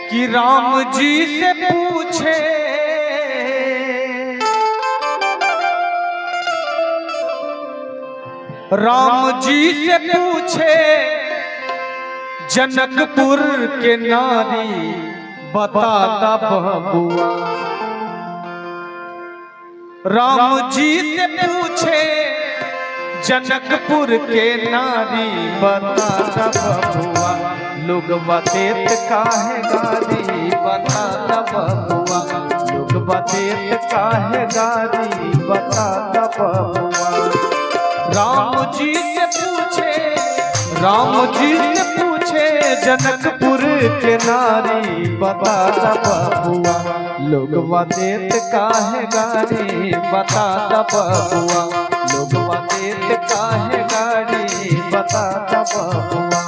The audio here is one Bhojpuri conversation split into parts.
कि राम जी से पूछे राम जी से पूछे जनकपुर के नारी बताता बबुआ। राम जी से पूछे जनकपुर के नारी बताता बबुआ। लोग बतेत काहे गारी बताता बबुआ। लोग बतेत काहे गारी बताता बबुआ। राम जी से पूछे राम जी से पूछे जनकपुर के नारी बताता बबुआ। लोग बतेत काहे गारी बताता बबुआ। लोग बतेत काहे गारी बताता बबुआ।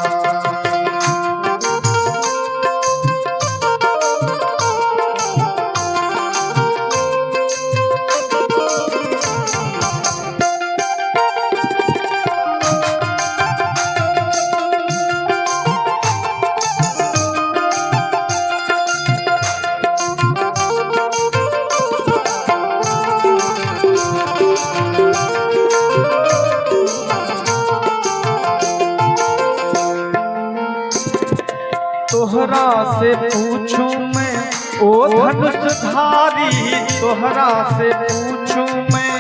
तोहरा से पूछूं मैं ओ धनुषधारी। तोहरा से पूछूं मैं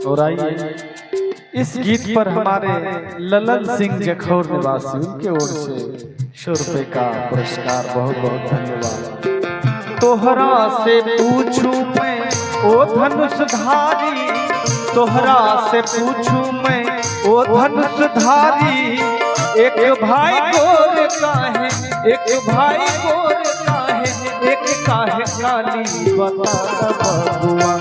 और आइए इस गीत पर हमारे ललन सिंह जखौर निवासी उनके ओर से 100 रुपए का पुरस्कार बहुत बहुत धन्यवाद। तोहरा से पूछूं मैं ओ धनुषधारी। तोहरा से पूछूं मैं ओ धनुषधारी। एक भाई गोर काहे एक भाई गोर काहे एक काहे काली बताता बबुआ।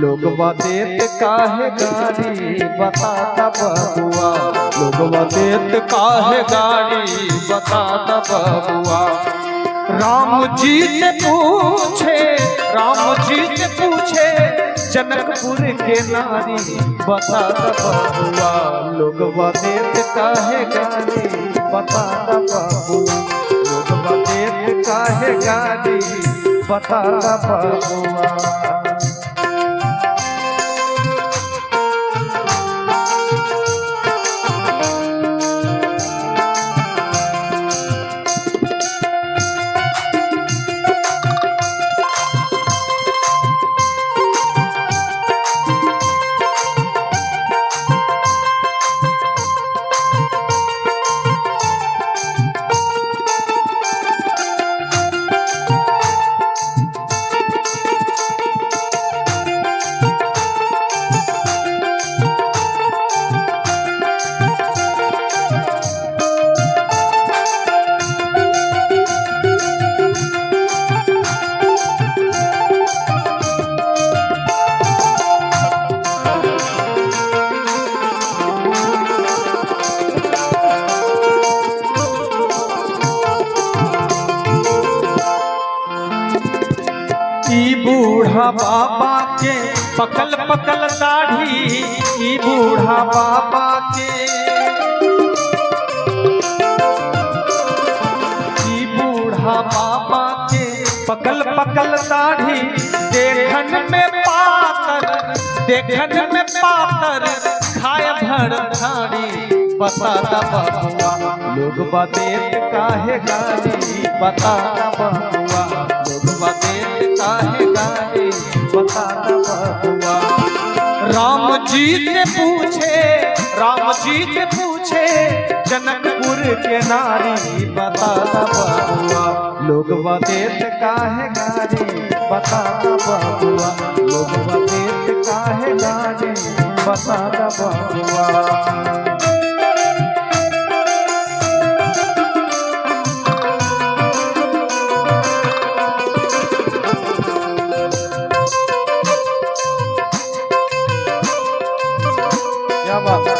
लोग बतेत काहे गारी बताता बबुआ। लोग बतेत काहे गारी बताता बबुआ। राम जी से पूछे राम जी से पूछे जनकपुर के नारी बताता बबुआ। लोग बतेत काहे गारी बताता बबुआ। लोग बतेत काहे गारी बताता बबुआ। बूढ़ा बाबा के पकल पकल दाढ़ी। ई बूढ़ा बाबा के ई बूढ़ा बाबा के पकल पकल दाढ़ी। देखन में पातर खाए भर थाड़ी बताता बबुआ। लोग बतेत काहे गारी बताता बबुआ। लोग बतेत काहे गारी बताता बबुआ। राम जी से पूछे जनकपुर के नारी बताता बबुआ। लोग बतेत काहे गारी बताता बबुआ। लोग बतेत काहे गारी बताता बबुआ। क्या बात है।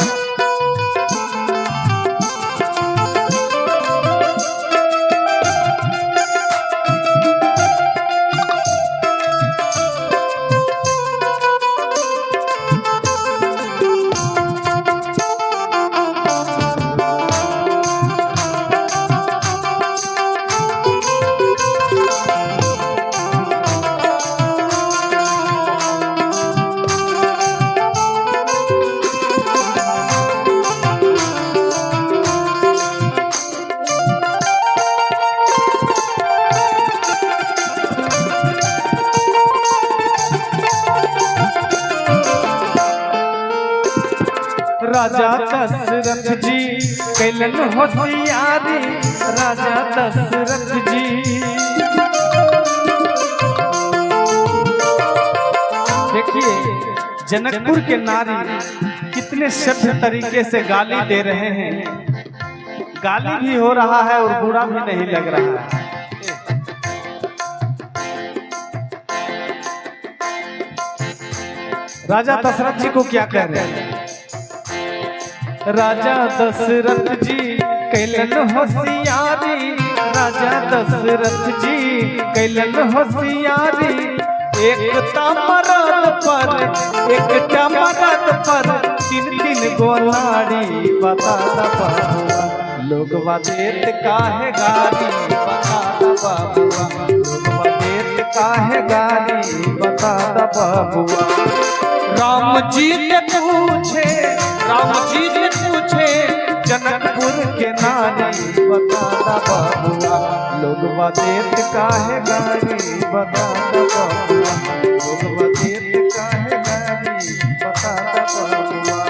राजा दशरथ जी कैलन होशियारी, राजा दशरथ जी। देखिए जनकपुर के नारी कितने सभ्य तरीके से गाली दे रहे हैं, गाली भी हो रहा है और बुरा भी नहीं लग रहा है। राजा दशरथ जी को क्या कह रहे हैं? राजा दशरथ जी कैलन होशियारी, राजा दशरथ जी कैलन होशियारी। एक मरद पर तीन तीन गो नारी, बता बाबुआ लोग देत काहे गाली, बता बाबुआ लोग देत काहे गाली, बता बाबुआ। राम जी ने पूछे जनकपुर के नारी, बता बाबुआ लोग देत काहे गाली, बता बाबुआ लोग देत काहे गाली, बता बाबुआ।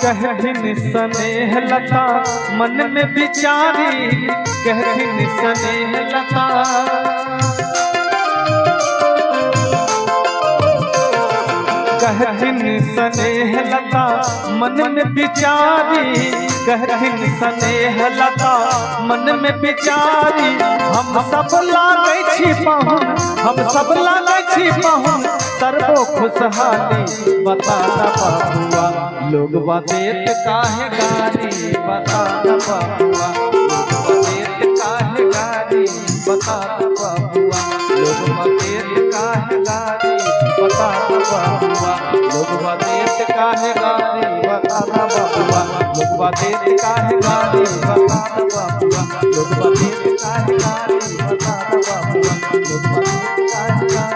कहथिन स्नेह लता मन में विचारी, कहथिन स्नेह लता। कहथिन स्नेह लता मन में विचारी, कहथिन स्नेह लता मन में विचारी। हम सब लागै छी पाहुन, हम सब लागै छी पाहुन, सर्वो खुशहाली, बता बाबुआ लोग देत काहे गाली, बता बाबुआ लोग देत काहे गाली, बता बाबुआ लोग देत काहे गाली, बता बाबुआ लोग देत काहे गाली, बता बाबुआ लोग देत काहे गाली, बता बाबुआ लोग देत काहे गाली, बता बाबुआ लोग देत काहे गाली।